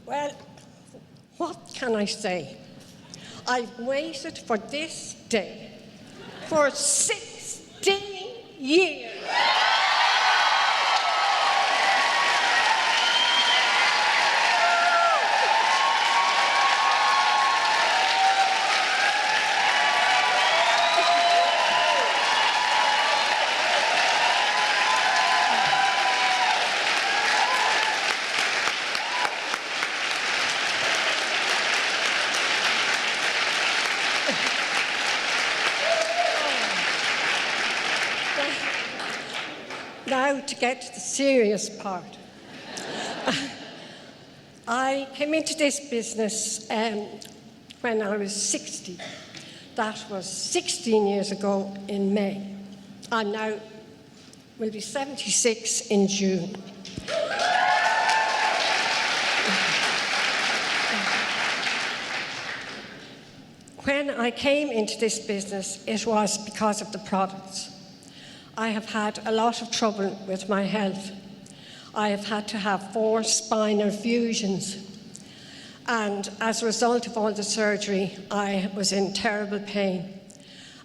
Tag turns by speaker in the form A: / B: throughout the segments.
A: Well, what can I say? I've waited for this day for 16 years. Now to get to the serious part. I came into this business when I was 60. That was 16 years ago in May. I now will be 76 in June. When I came into this business, it was because of the products. I have had a lot of trouble with my health. I have had to have 4 spinal fusions. And as a result of all the surgery, I was in terrible pain.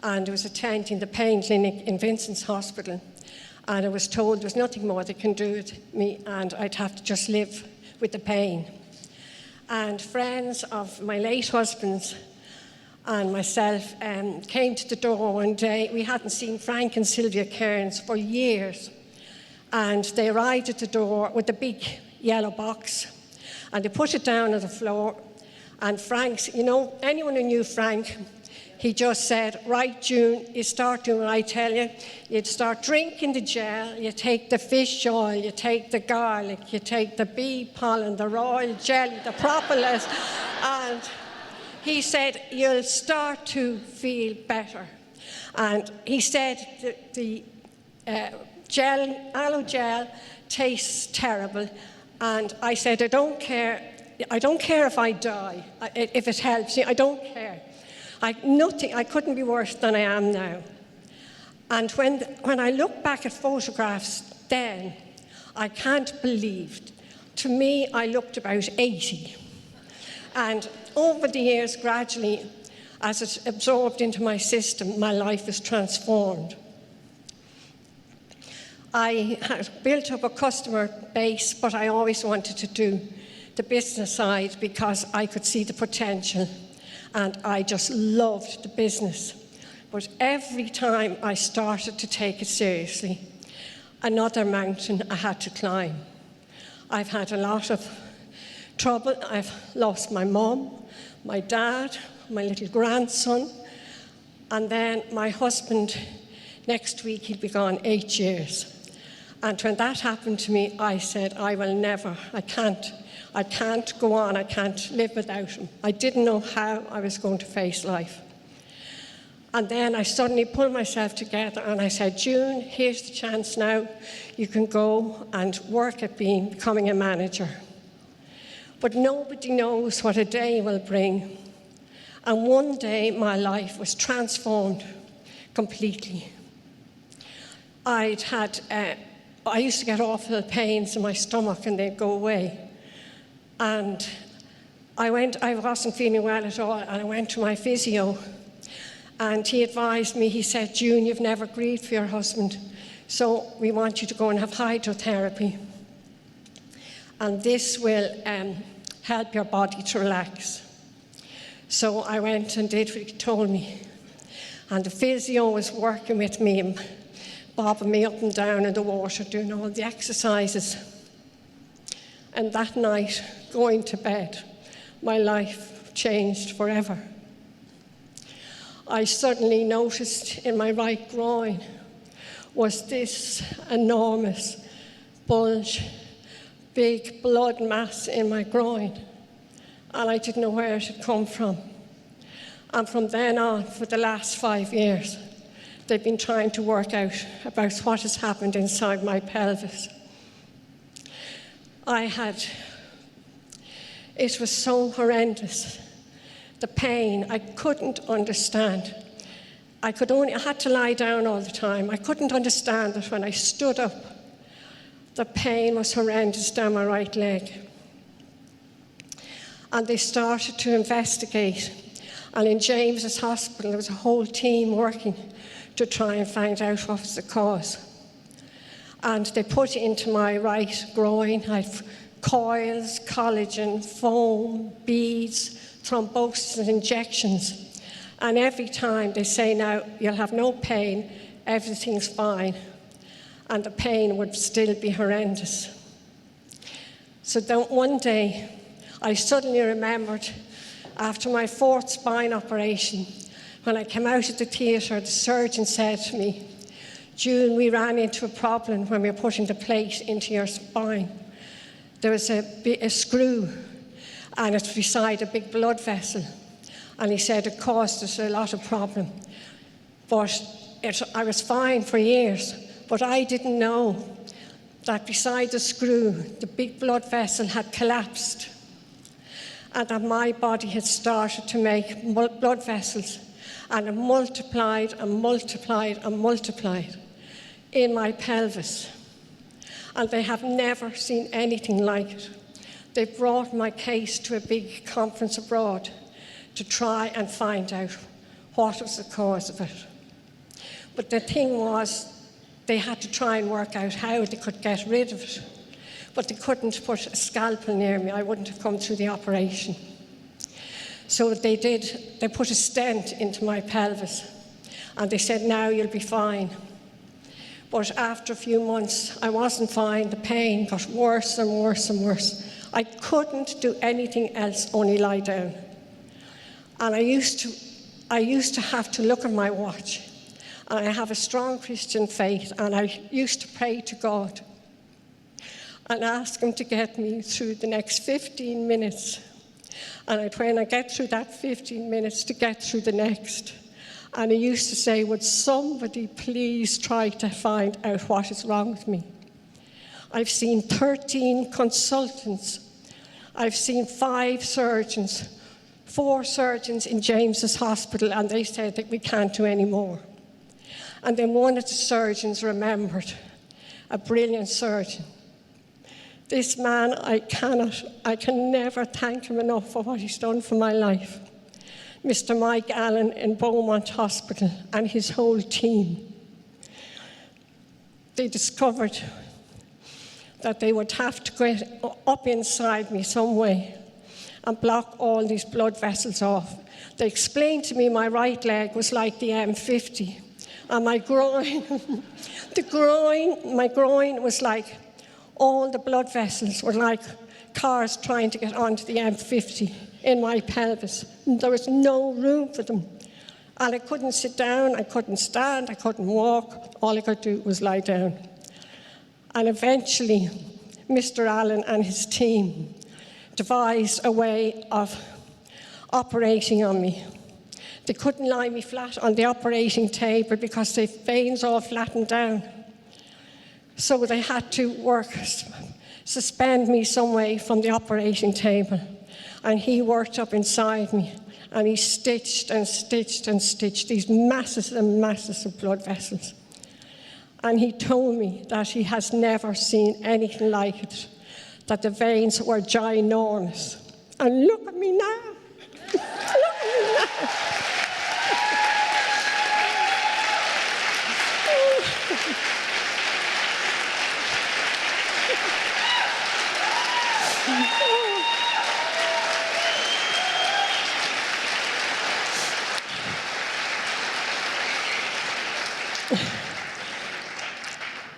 A: And I was attending the pain clinic in Vincent's Hospital. And I was told there was nothing more they can do with me, and I'd have to just live with the pain. And friends of my late husband's and myself came to the door one day. We hadn't seen Frank and Sylvia Cairns for years. And they arrived at the door with a big yellow box, and they put it down on the floor. And Frank's, you know, anyone who knew Frank, he just said, right, June, you start doing what I tell you. You'd start drinking the gel, you take the fish oil, you take the garlic, you take the bee pollen, the royal jelly, the propolis, and he said, you'll start to feel better. And he said that the aloe gel tastes terrible. And I said, I don't care if I die, if it helps you, I don't care. I couldn't be worse than I am now. And when I look back at photographs then, I can't believe. To me, I looked about 80. And over the years, gradually, as it's absorbed into my system, my life is transformed. I had built up a customer base, but I always wanted to do the business side because I could see the potential, and I just loved the business. But every time I started to take it seriously, another mountain I had to climb. I've had a lot of trouble. I've lost my mum, my dad, my little grandson, and then my husband, next week he'll be gone 8 years. And when that happened to me, I said, I can't go on, I can't live without him. I didn't know how I was going to face life. And then I suddenly pulled myself together and I said, June, here's the chance now. You can go and work at becoming a manager. But nobody knows what a day will bring. And one day my life was transformed completely. I used to get awful pains in my stomach and they'd go away. And I wasn't feeling well at all, and I went to my physio. And he advised me, he said, June, you've never grieved for your husband, so we want you to go and have hydrotherapy. And this will help your body to relax. So I went and did what he told me. And the physio was working with me and bobbing me up and down in the water, doing all the exercises. And that night, going to bed, my life changed forever. I suddenly noticed in my right groin was this enormous bulge, big blood mass in my groin, and I didn't know where it had come from. And from then on, for the last 5 years, they've been trying to work out about what has happened inside my pelvis. It was so horrendous. The pain, I couldn't understand. I had to lie down all the time. I couldn't understand that when I stood up, the pain was horrendous down my right leg. and they started to investigate. And in James's hospital, there was a whole team working to try and find out what was the cause. And they put into my right groin, I had coils, collagen, foam, beads, thrombosis and injections. And every time they say, now, you'll have no pain, everything's fine. And the pain would still be horrendous. So then one day, I suddenly remembered, after my 4th spine operation, when I came out of the theatre, the surgeon said to me, June, we ran into a problem when we were putting the plate into your spine. There was a screw, and it's beside a big blood vessel. And he said it caused us a lot of problem. But I was fine for years, but I didn't know that beside the screw, the big blood vessel had collapsed, and that my body had started to make blood vessels, and it multiplied and multiplied and multiplied in my pelvis. And they have never seen anything like it. They brought my case to a big conference abroad to try and find out what was the cause of it. But the thing was, they had to try and work out how they could get rid of it. But they couldn't put a scalpel near me. I wouldn't have come through the operation. So they did. They put a stent into my pelvis. And they said, now you'll be fine. But after a few months, I wasn't fine. The pain got worse and worse and worse. I couldn't do anything else, only lie down. And I used to have to look at my watch. And I have a strong Christian faith, and I used to pray to God and ask him to get me through the next 15 minutes. And when I get through that 15 minutes, to get through the next. And he used to say, would somebody please try to find out what is wrong with me? I've seen 13 consultants. I've seen 5 surgeons, 4 surgeons in James's hospital, and they said that we can't do any more. And then one of the surgeons remembered, a brilliant surgeon. This man, I can never thank him enough for what he's done for my life. Mr. Mike Allen in Beaumont Hospital and his whole team. They discovered that they would have to get up inside me some way and block all these blood vessels off. They explained to me my right leg was like the M50, and my groin, my groin was like, all the blood vessels were like cars trying to get onto the M50 in my pelvis. There was no room for them. And I couldn't sit down, I couldn't stand, I couldn't walk. All I could do was lie down. And eventually, Mr. Allen and his team devised a way of operating on me. They couldn't lie me flat on the operating table because the veins all flattened down. So they had to suspend me some way from the operating table. And he worked up inside me, and he stitched and stitched and stitched these masses and masses of blood vessels. And he told me that he has never seen anything like it, that the veins were ginormous. And look at me now. Look at me now.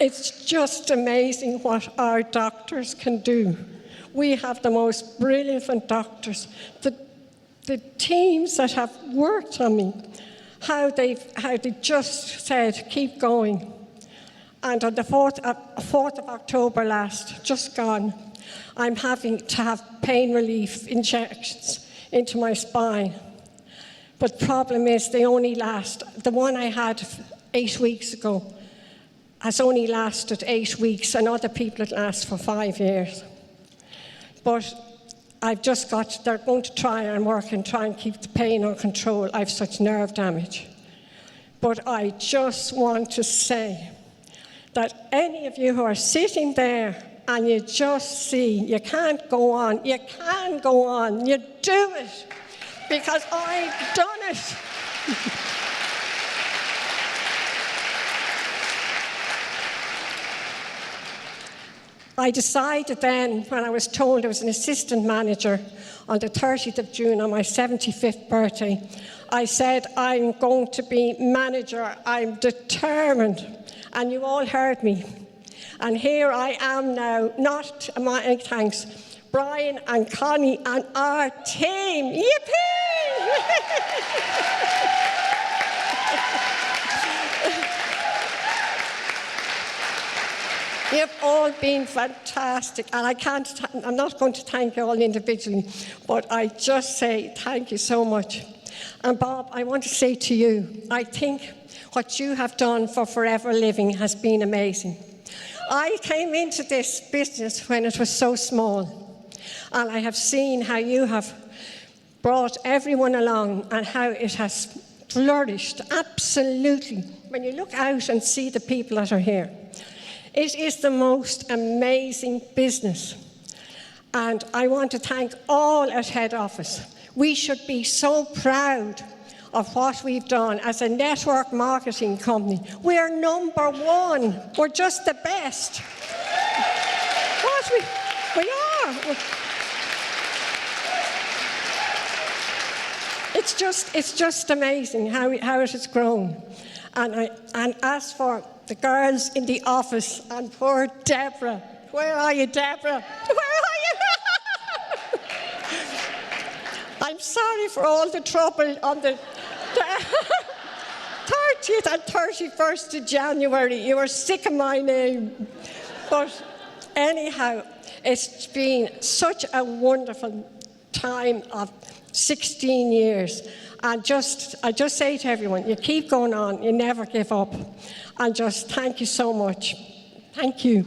A: It's just amazing what our doctors can do. We have the most brilliant doctors. The teams that have worked on me, how they just said, keep going. And on the 4th of October last, just gone, I'm having to have pain relief injections into my spine. But the problem is they only last. The one I had 8 weeks ago has only lasted 8 weeks, and other people it lasts for 5 years. But they're going to try and work and try and keep the pain under control. I have such nerve damage. But I just want to say that any of you who are sitting there and you just see you can't go on. You can go on. You do it because I've done it. I decided then, when I was told I was an assistant manager on the 30th of June on my 75th birthday, I said, I'm going to be manager. I'm determined. And you all heard me. And here I am now, not my thanks, Brian and Connie and our team. Yippee! You've all been fantastic, and I'm not going to thank you all individually, but I just say thank you so much. And Bob, I want to say to you, I think what you have done for Forever Living has been amazing. I came into this business when it was so small, and I have seen how you have brought everyone along and how it has flourished, absolutely. When you look out and see the people that are here, it is the most amazing business. And I want to thank all at head office. We should be so proud of what we've done as a network marketing company. We're #1. We're just the best. What we are. It's just amazing how it has grown. And as for the girls in the office and poor Deborah, where are you, Deborah? Where are you? I'm sorry for all the trouble on the 30th and 31st of January. You were sick of my name. But anyhow, it's been such a wonderful time of 16 years. And I just say to everyone, you keep going on, you never give up. And just thank you so much. Thank you.